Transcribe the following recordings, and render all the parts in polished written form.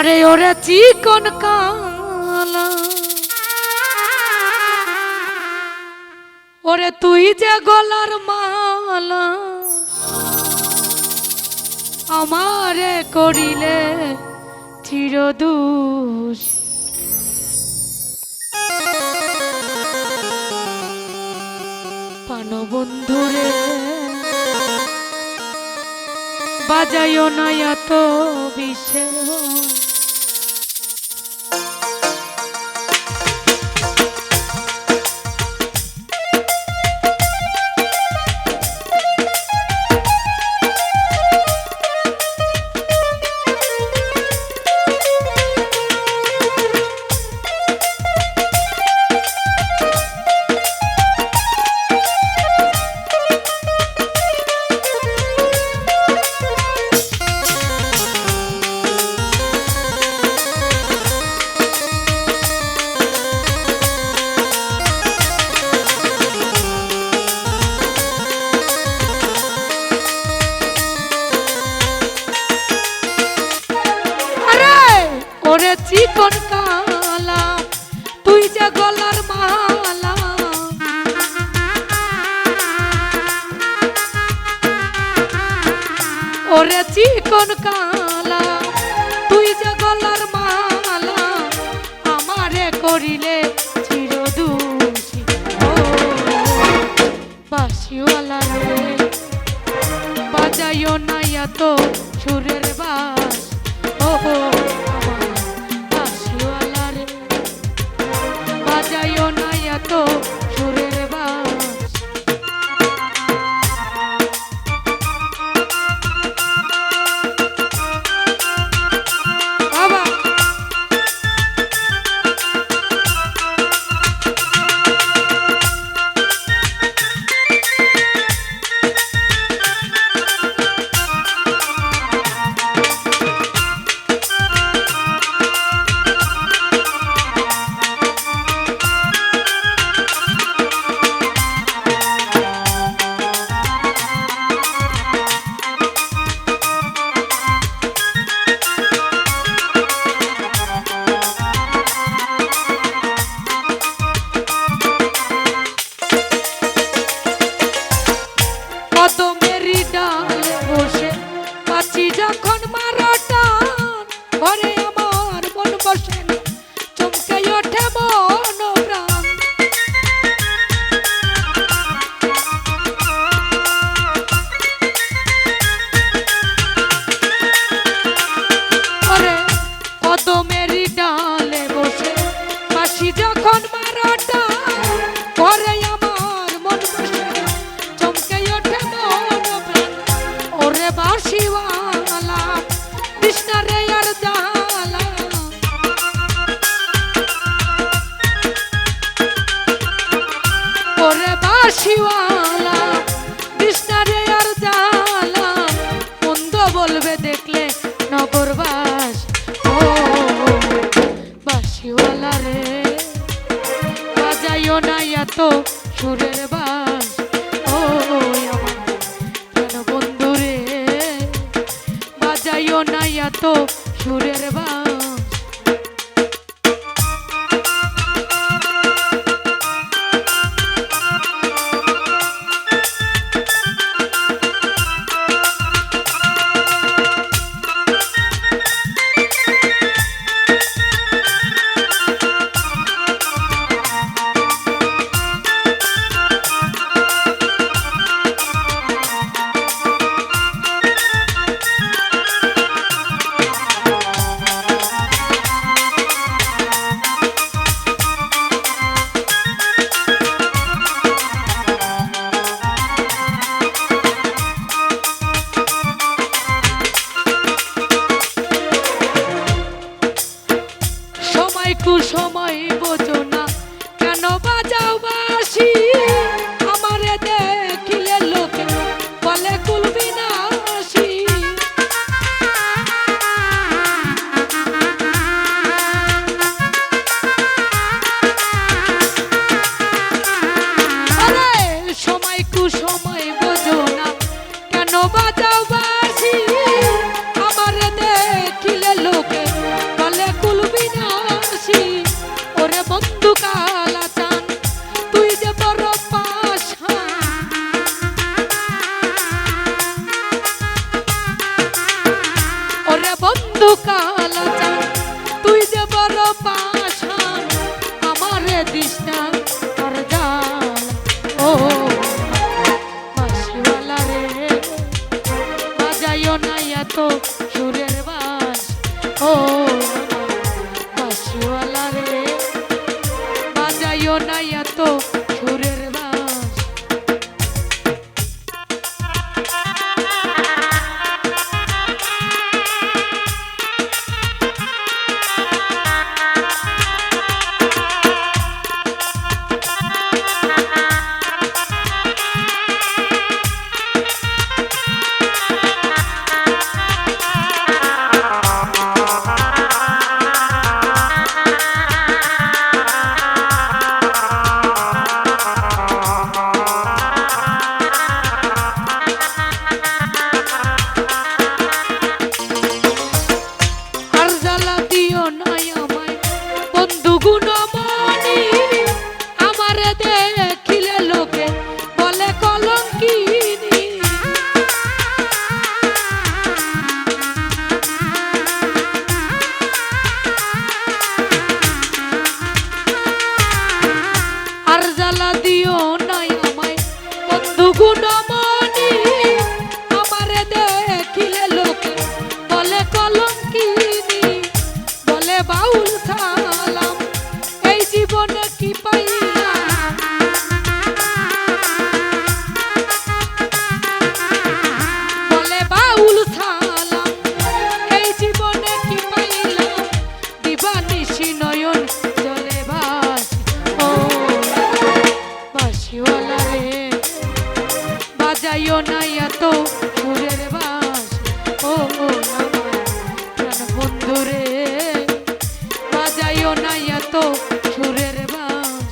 আরে ওরে চিকন কালা ওরে তুই যে গলার মালা আমারে করিলে চিরদোষ প্রাণবন্ধুরে বাজাইও না এত বিষের ওরে চিকন কালা তুই যে গলার মালা ওরে চিকন কালা তুই যে গলার মালা আমারে করিলে চিরদোষী ও বাঁশিওয়ালা রে বাজাইও না এত সুরের বাস ও বাজাইও না এত সুরের বাস বাবা কদমেরি ডালে বসে আছি যখন মারা টান ঘরে আমার মন বসে না চমকে ওঠে মন প্রাণ ওরে কদমেরি ডালে বসে আছি যখন মারা টান ঘরে আমার মন বসে না চমকে ওঠে ওরে বাঁশিওয়ালা কৃষ্ণ রে আর জালা ওরে বাঁশিওয়ালা কৃষ্ণ রে আর জালা মন্দ বলবে দেখলে নগরবাস ও বাঁশিওয়ালা রে বাজাইও না এত সুরের বাস ও বাজাইও না এত সুরের বাস বন্ধু কালা চান তুই যে বড় পাশান আমারে দিশনা আর জাল ও বাঁশিওয়ালা রে বাজাইও না এত সুরের বাঁশ ও বাঁশিওয়ালা রে বাজাইও না এত সুরের বাঁশ গুণমণি আমারে দেখিলে লোকে বলে কলঙ্কিনী বলে বাউল সালাম এই জীবনে কি পাইলাম বলে বাউল সালাম এই জীবনে কি পাইলাম দিবানিশি নয়ন জলে ভাস ও বাঁশিওয়ালা রে বাজাইও না এত সুরের বাঁশ ও আমার প্রাণ বন্ধু রে বাজাইও না এত সুরের বাঁশ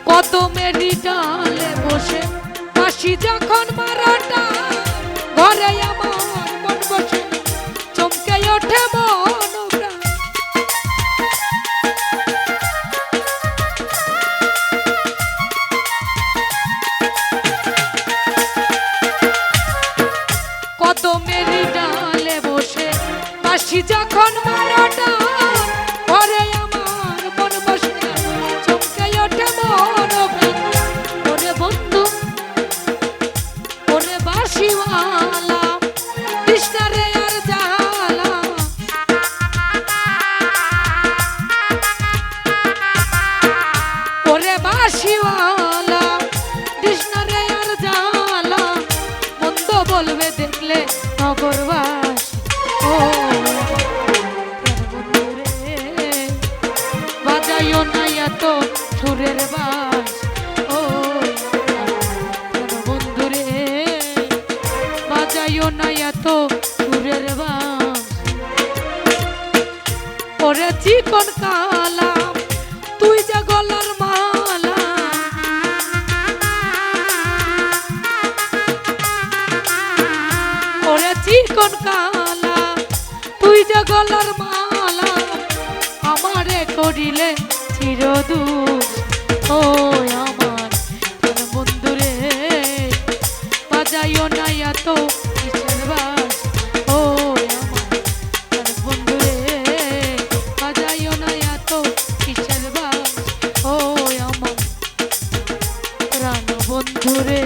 কদমেরই ডালে বসে বাঁশি যখন মারাটা ঘরে আমার মন বসে চমকে ওঠে মন প্রাণ কদমেরই ডালে বসে বাঁশি যখন মারাটা ঘরে আমার মন বসে চমকে ওঠে মন বাঁশিওয়ালা কৃষ্ণরে আর জালা ওরে বাঁশিওয়ালা কৃষ্ণরে আর জালা মন্দ বলবে দেখলে নগরবাস ও রে বাজাইও না এত সুরের বাস ও বাজাইও না এত সুরের বাঁশ ওরে চিকন কালা তুই যে গলার মালা ওরে চিকন কালা তুই যে গলার মালা আমারে করিলে চিরদূর ও আমার বন্ধু রে বাজাইও না এত কিসের বাঁশ ও আমার বন্ধু রে বাজাইও না এত কিসের বাঁশ ও আমার প্রাণ বন্ধু রে।